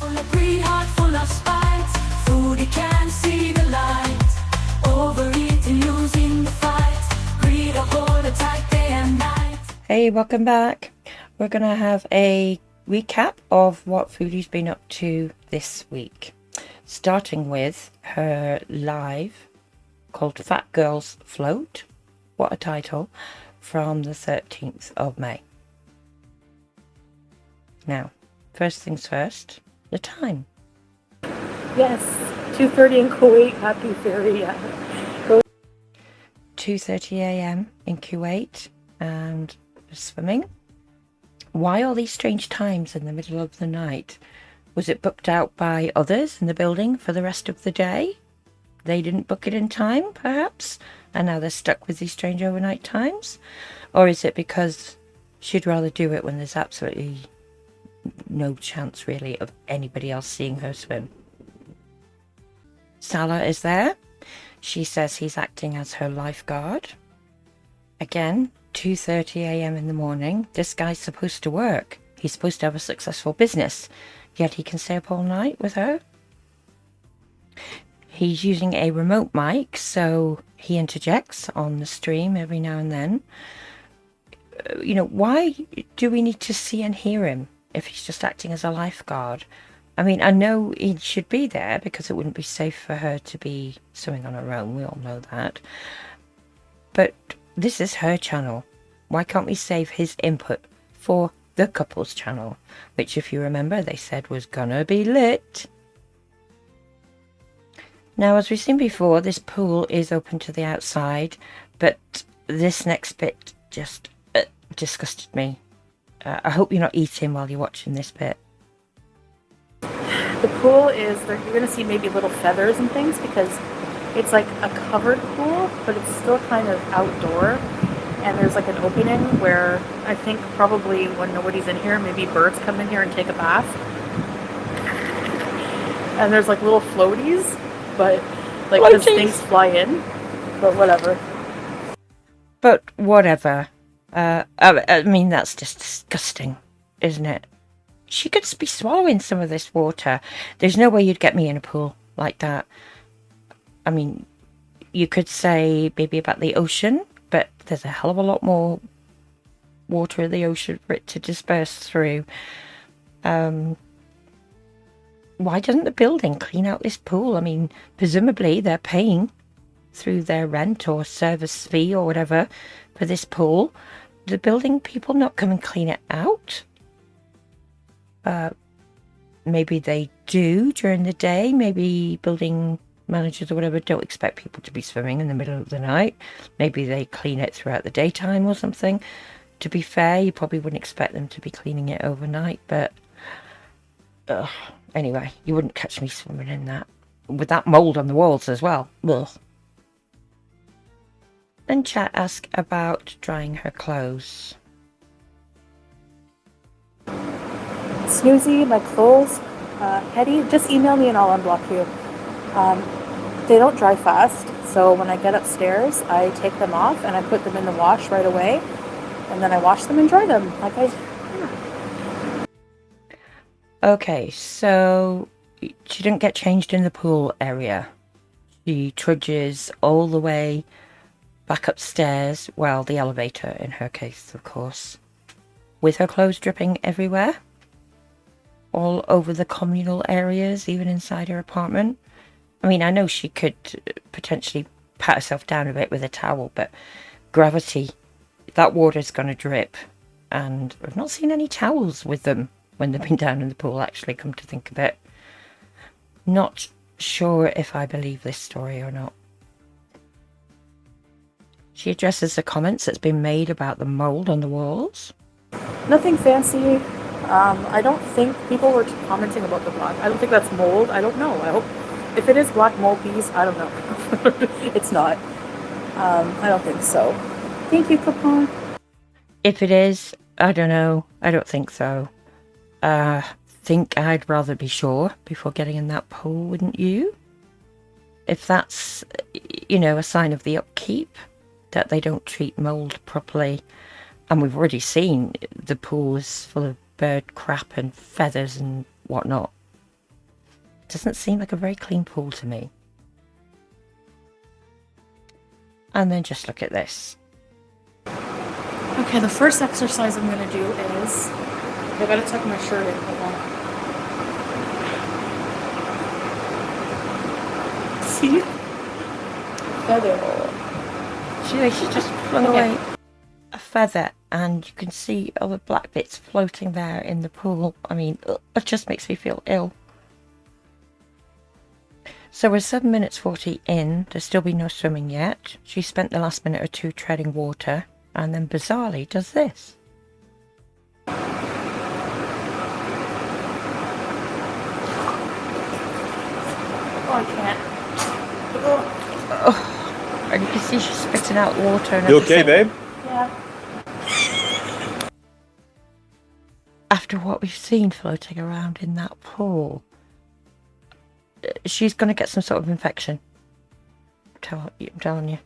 Full of greed, heart full of spite. Foodie can't see the light. Overeating, losing the fight. Greed a hold attack day and night. Hey, welcome back. We're gonna have a recap of what Foodie's been up to this week, starting with her live called Fat Girls Float. What a title, from the 13th of May. Now, first things first, the time. Yes, 2:30 in Kuwait. Happy Ferry. Yeah. 2:30 a.m. in Kuwait, and swimming. Why all these strange times in the middle of the night? Was it booked out by others in the building for the rest of the day? They didn't book it in time, perhaps, and now they're stuck with these strange overnight times? Or is it because she'd rather do it when there's absolutely no chance, really, of anybody else seeing her swim? Salah is there. She says he's acting as her lifeguard. Again, 2:30 a.m. in the morning. This guy's supposed to work. He's supposed to have a successful business, yet he can stay up all night with her. He's using a remote mic, so he interjects on the stream every now and then. You know, why do we need to see and hear him if he's just acting as a lifeguard? I mean, I know he should be there because it wouldn't be safe for her to be swimming on her own. We all know that. But this is her channel. Why can't we save his input for the couple's channel, which, if you remember, they said was gonna be lit? Now, as we've seen before, this pool is open to the outside, but this next bit just disgusted me. I hope you're not eating while you're watching this bit. The pool is, you're going to see maybe little feathers and things because it's like a covered pool, but it's still kind of outdoor. And there's like an opening where I think probably when nobody's in here, maybe birds come in here and take a bath. And there's like little floaties, but like because things fly in, but whatever. But whatever. I mean, that's just disgusting, isn't it? She could be swallowing some of this water. There's no way you'd get me in a pool like that. I mean, you could say maybe about the ocean, but there's a hell of a lot more water in the ocean for it to disperse through. Why doesn't the building clean out this pool? I mean, presumably they're paying through their rent or service fee or whatever for this pool. The building people not come and clean it out? Maybe they do during the day. Maybe building managers or whatever don't expect people to be swimming in the middle of the night. Maybe they clean it throughout the daytime or something. To be fair, you probably wouldn't expect them to be cleaning it overnight, but anyway, you wouldn't catch me swimming in that with that mold on the walls as well. Ugh. Then chat ask about drying her clothes. Snoozy, my clothes, Hetty, just email me and I'll unblock you. They don't dry fast, so when I get upstairs, I take them off and I put them in the wash right away, and then I wash them and dry them. Okay, so she didn't get changed in the pool area. She trudges all the way back upstairs, well, the elevator in her case, of course, with her clothes dripping everywhere, all over the communal areas, even inside her apartment. I mean, I know she could potentially pat herself down a bit with a towel, but gravity, that water's going to drip. And I've not seen any towels with them when they've been down in the pool, actually, come to think of it. Not sure if I believe this story or not. She addresses the comments that's been made about the mold on the walls. Nothing fancy. I don't think people were commenting about the black. I don't think that's mold. I don't know. I hope if it is black mold piece, I don't know. It's not. I don't think so. Thank you, Capone. If it is, I don't know. I don't think so. Think I'd rather be sure before getting in that pool, wouldn't you? If that's, you know, a sign of the upkeep, that they don't treat mold properly. And we've already seen the pool is full of bird crap and feathers and whatnot. doesn't seem like a very clean pool to me. And then just look at this. Okay, the first exercise I'm gonna do is, I gotta tuck my shirt in, hold on. See? Feather. She just flung away a feather, and you can see all the black bits floating there in the pool. I mean, it just makes me feel ill. So we're 7 minutes 40 in. There's still been no swimming yet. She spent the last minute or two treading water, and then bizarrely does this. Oh, I can't. Oh. And you can see she's spitting out water and You everything. okay, babe? Yeah. After what we've seen floating around in that pool, she's going to get some sort of infection. I'm telling you.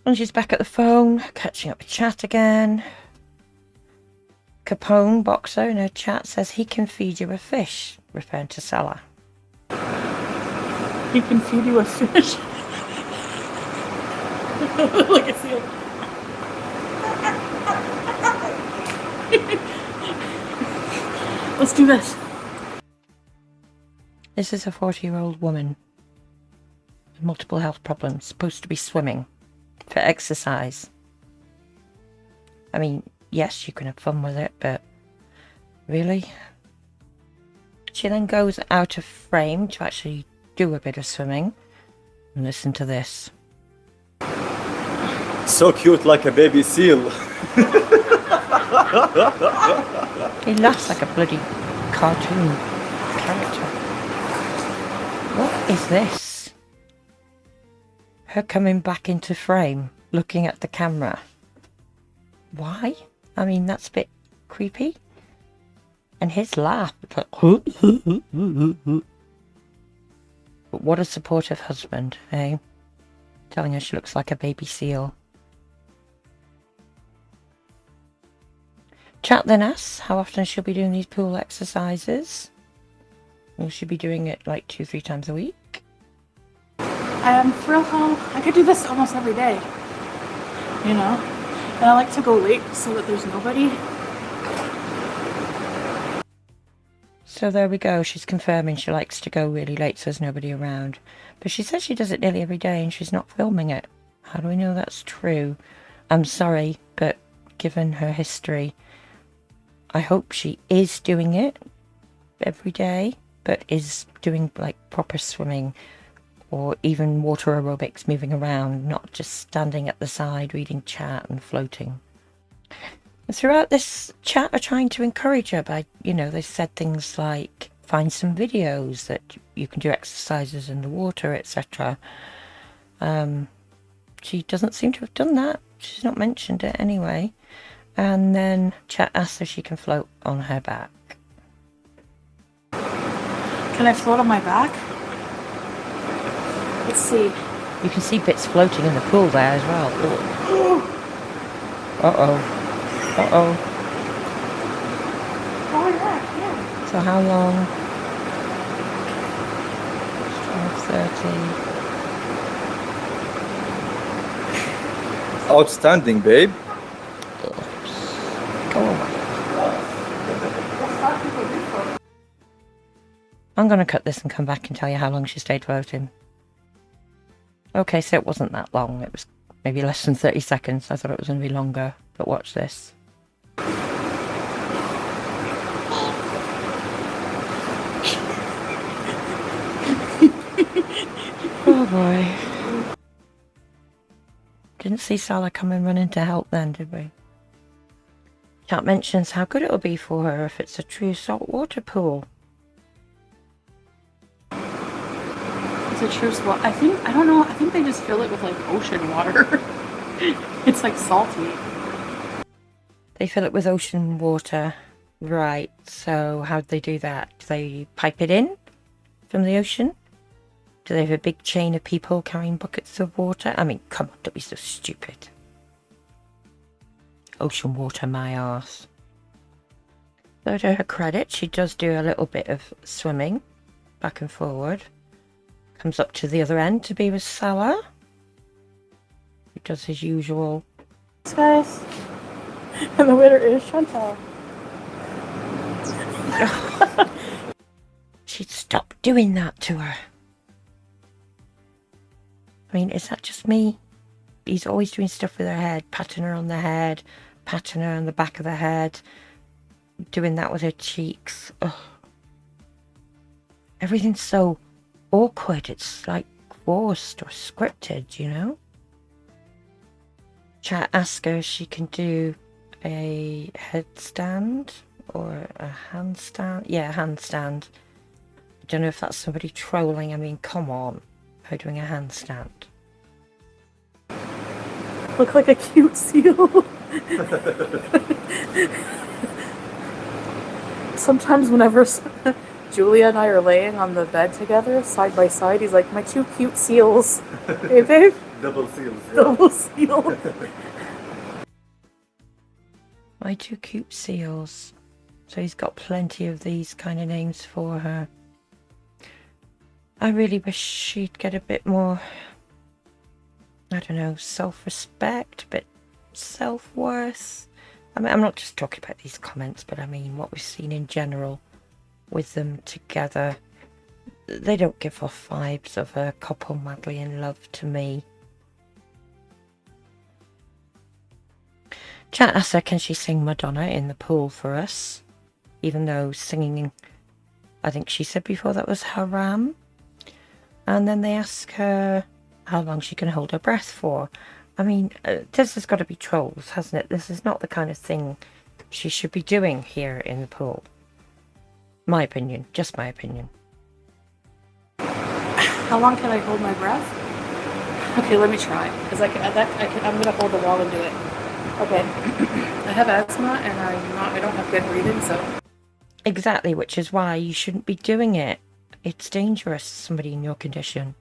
And she's back at the phone, catching up with chat again. Capone, boxer, in her chat says he can feed you a fish, referring to Salah. He can feed you a fish. Like a seal. Let's do this. This is a 40-year-old woman with multiple health problems, supposed to be swimming for exercise. I mean, yes, you can have fun with it, but really? She then goes out of frame to actually do a bit of swimming. And listen to this. So cute, like a baby seal. He laughs like a bloody cartoon character. What is this? Her coming back into frame, looking at the camera. Why? I mean, that's a bit creepy. And his laugh. It's like, but what a supportive husband, eh? Telling her she looks like a baby seal. Chat then asks how often she'll be doing these pool exercises. Will she be doing it like 2-3 times a week? I am thrilled how I could do this almost every day. You know? And I like to go late so that there's nobody. So there we go. She's confirming she likes to go really late so there's nobody around. But she says she does it nearly every day and she's not filming it. How do we know that's true? I'm sorry, but given her history, I hope she is doing it every day, but is doing like proper swimming or even water aerobics, moving around, not just standing at the side reading chat and floating. And throughout this chat are trying to encourage her by, you know, they said things like find some videos that you can do exercises in the water, etc. She doesn't seem to have done that. She's not mentioned it anyway. And then chat asks if she can float on her back. Can I float on my back? Let's see. You can see bits floating in the pool there as well. Uh-oh. Uh-oh. Oh yeah, yeah. So how long? 12:30. Outstanding, babe. Go away. I'm going to cut this and come back and tell you how long she stayed floating. Okay, so it wasn't that long. It was maybe less than 30 seconds. I thought it was going to be longer. But watch this. Oh boy. Didn't see Salah coming running to help then, did we? Chat mentions how good it'll be for her if it's a true saltwater pool. It's a true spot. I don't know, I think they just fill it with like ocean water. It's like salty. They fill it with ocean water. Right, so how do they do that? Do they pipe it in from the ocean? Do they have a big chain of people carrying buckets of water? I mean, come on, don't be so stupid. Ocean water, my arse. So to her credit, she does do a little bit of swimming. back and forward. Comes up to the other end to be with Salah, who does his usual. Guys, and the winner is Chantal. She'd stop doing that to her. I mean, is that just me? He's always doing stuff with her head, patting her on the head, patting her on the back of the head, doing that with her cheeks. Ugh. Everything's so awkward. It's like forced or scripted, you know? Chat ask her if she can do a headstand or a handstand. Yeah, a handstand. I don't know if that's somebody trolling. I mean, come on. Her doing a handstand. Look like a cute seal. Sometimes whenever Julia and I are laying on the bed together, side by side, he's like, my two cute seals. Hey, babe? Double seals. Yeah. Double seal. My two cute seals. So he's got plenty of these kind of names for her. I really wish she'd get a bit more, I don't know, self-respect, a bit self-worth. I mean, I'm not just talking about these comments, but I mean what we've seen in general with them together. They don't give off vibes of a couple madly in love to me. Chat asked her, can she sing Madonna in the pool for us? Even though singing, I think she said before, that was haram. And then they ask her how long she can hold her breath for. I mean, this has got to be trolls, hasn't it? This is not the kind of thing she should be doing here in the pool. My opinion, just my opinion. How long can I hold my breath? Okay, let me try. Because I'm going to hold the wall and do it. Okay. I have asthma and I don't have good breathing, so. Exactly, which is why you shouldn't be doing it. It's dangerous, somebody in your condition.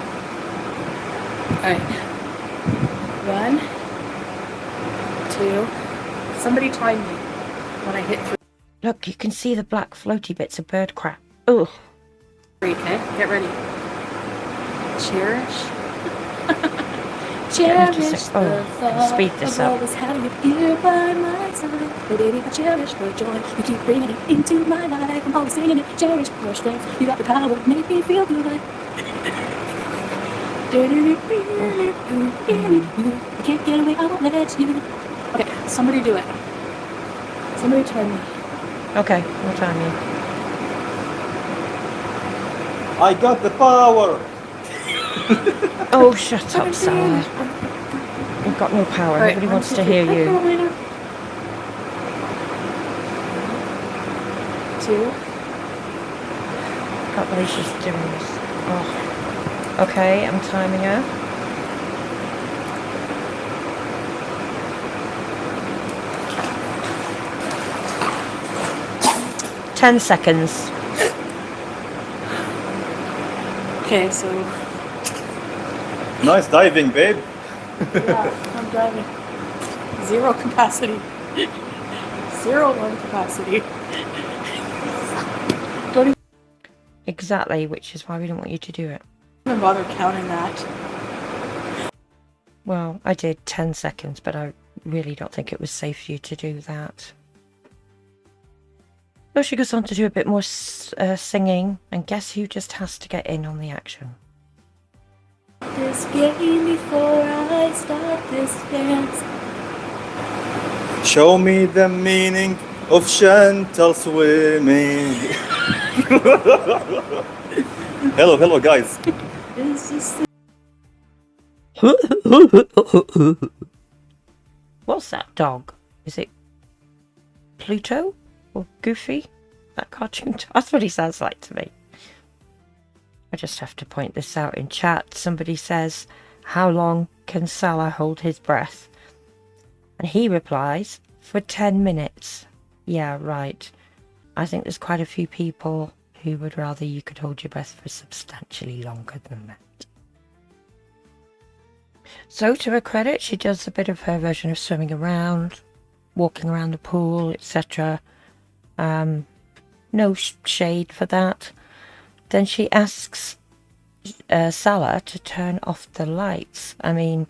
Alright. 1, 2. Somebody time me when I hit 3. Look, you can see the black floaty bits of bird crap. Ugh. Okay, get ready. Cherish. Get me to Cherish sing. the Oh, thought speed this of up. always having you here by my side. Oh baby, I cherish the joy. You keep bringing it into my life. I'm always singing it. Cherish your strength. You got the power to make me feel good. I can't get away, I won't let you. Okay, somebody do it. Somebody turn me. Okay, what time you? I got the power. Oh, shut up, Salah. You've got no power. Right, Nobody wants to hear you. 2. Can't believe she's doing this. Oh. Okay, I'm timing her. Ten seconds. Okay, so Nice diving, babe. yeah, I'm driving. 0 capacity. 0 lung capacity. Don't Exactly, which is why we don't want you to do it. even bother counting that. Well, I did 10 seconds, but I really don't think it was safe for you to do that. Well, she goes on to do a bit more singing, and guess who just has to get in on the action? This game before I start this dance. Show me the meaning of Chantal swimming. Hello, guys. This is What's that dog? Is it Pluto or Goofy? That cartoon? That's what he sounds like to me. I just have to point this out in chat. Somebody says, how long can Salah hold his breath? And he replies, for 10 minutes. Yeah, right. I think there's quite a few people who would rather you could hold your breath for substantially longer than that. So to her credit, she does a bit of her version of swimming around, walking around the pool, etc. no shade for that. Then she asks Salah to turn off the lights. I mean,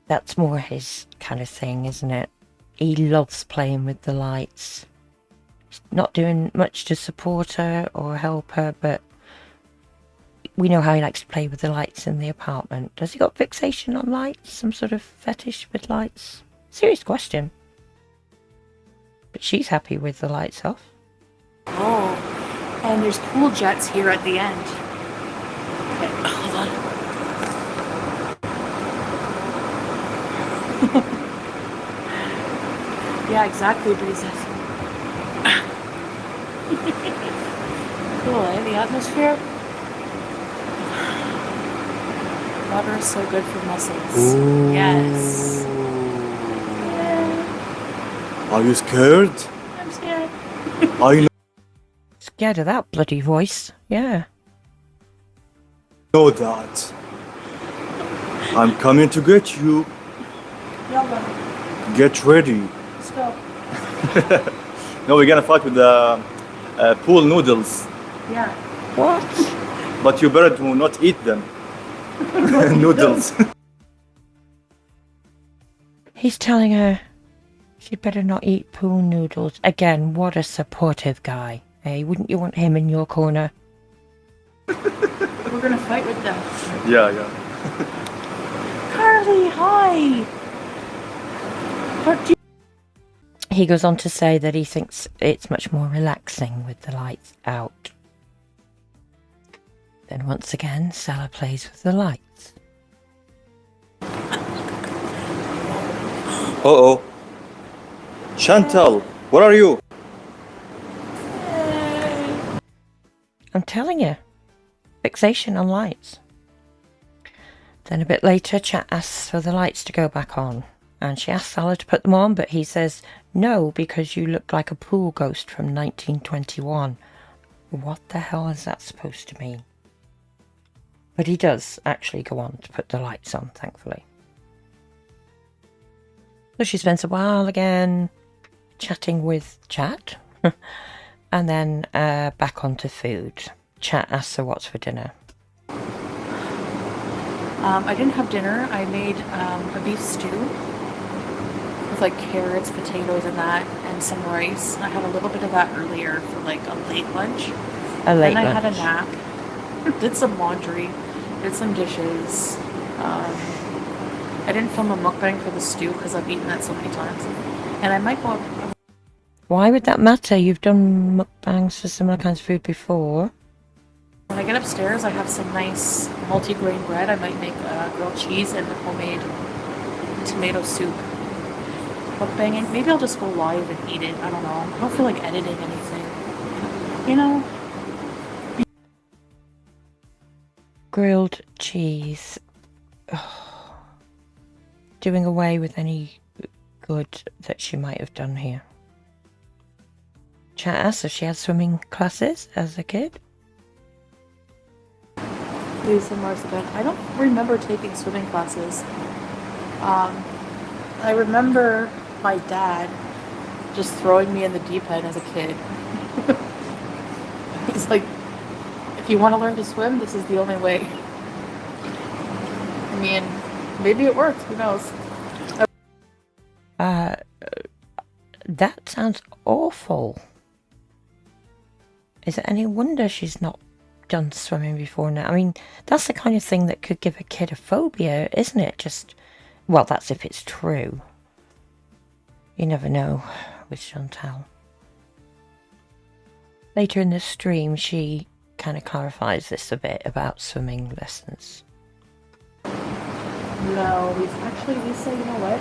that's more his kind of thing, isn't it? He loves playing with the lights. He's not doing much to support her or help her, but we know how he likes to play with the lights in the apartment. Does he got fixation on lights? Some sort of fetish with lights? Serious question. But she's happy with the lights off. Oh, and there's pool jets here at the end. Okay, hold on. Yeah, exactly, Breezes. Cool, eh? The atmosphere. Water is so good for muscles. Ooh. Yes. Are you scared? I'm scared. I Scared of that bloody voice. Yeah. know that. I'm coming to get you. Yalla, Get ready. let's go. No, we're gonna fight with the pool noodles. Yeah. What? But you better do not eat them. Noodles. He's telling her she'd better not eat pool noodles. Again, what a supportive guy. Hey, wouldn't you want him in your corner? We're gonna fight with them. Yeah. Carly, hi. What do you He goes on to say that he thinks it's much more relaxing with the lights out. Then once again, Salah plays with the lights. Uh-oh. Chantal, where are you? I'm telling you, fixation on lights. Then a bit later, Chat asks for the lights to go back on. And she asks Salah to put them on, but he says, no, because you look like a pool ghost from 1921. What the hell is that supposed to mean? But he does actually go on to put the lights on, thankfully. So she spends a while again chatting with Chat. And then back onto food. Chat asks her what's for dinner. I didn't have dinner. I made a beef stew with like carrots, potatoes, and that, and some rice. I had a little bit of that earlier for like a late lunch. A late Then I lunch. had a nap. Did some laundry. Did some dishes. I didn't film a mukbang for the stew because I've eaten that so many times. And I might go. Why would that matter? You've done mukbangs for similar kinds of food before. When I get upstairs, I have some nice multi-grain bread. I might make grilled cheese and homemade tomato soup. Mukbanging. Maybe I'll just go live and eat it. I don't know. I don't feel like editing anything. You know? Grilled cheese. Oh. Doing away with any good that she might have done here. Chat asks if she had swimming classes as a kid. Lisa Marsden. I don't remember taking swimming classes. I remember my dad just throwing me in the deep end as a kid. He's like, if you want to learn to swim, this is the only way. I mean, maybe it works, who knows? That sounds awful. Is it any wonder she's not done swimming before now? I mean, that's the kind of thing that could give a kid a phobia, isn't it? Just, well, that's if it's true. You never know with Chantal. Later in the stream, she kind of clarifies this a bit about swimming lessons. No, Lisa, you know what?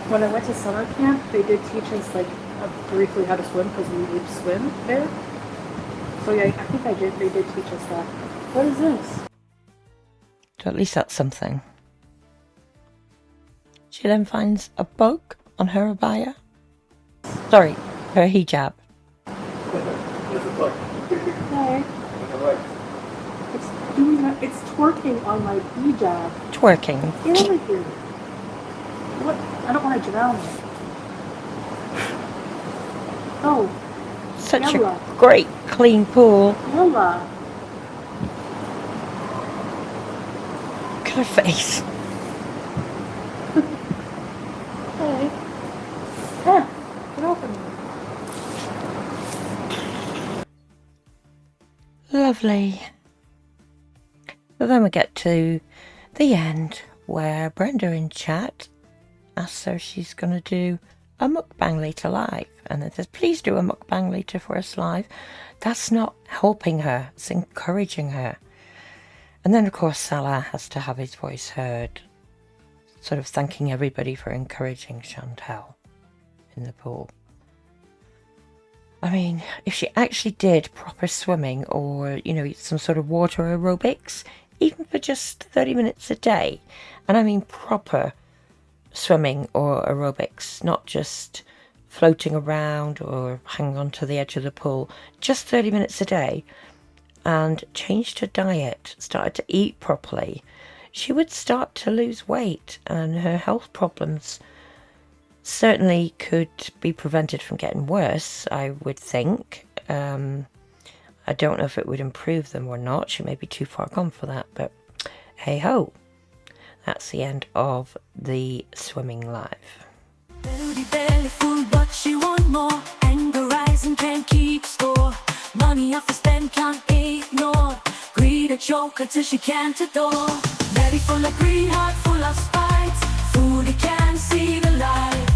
When I went to summer camp, they did teach us like briefly how to swim because we would swim there. So yeah, I think they did teach us that. What is this? So at least that's something. She then finds a bug on her abaya. Sorry, her hijab. Hey. It's doing that. It's twerking on my hijab. Twerking. Get over here. What? I don't want to drown. Oh. such Yalla. a great clean pool. Yalla. Look at her face. Hey. Yeah. Get open. Lovely. So then we get to the end where Brenda in chat asks her if she's going to do a mukbang later live. And it says, please do a mukbang later for us live. That's not helping her. It's encouraging her. And then, of course, Salah has to have his voice heard, sort of thanking everybody for encouraging Chantal in the pool. I mean, if she actually did proper swimming or, you know, some sort of water aerobics, even for just 30 minutes a day, and I mean proper swimming or aerobics, not just floating around or hanging on to the edge of the pool, just 30 minutes a day, and changed her diet, started to eat properly, she would start to lose weight, and her health problems certainly could be prevented from getting worse, I would think. I don't know if it would improve them or not. She may be too far gone for that, but hey ho. That's the end of the swimming live. Belly, belly full, but she want more. Anger rising, can't keep score. Money off the spend, can't ignore. Greed a joker till she can't adore. Belly full of greed, heart full of spite. Foodie can't see the light.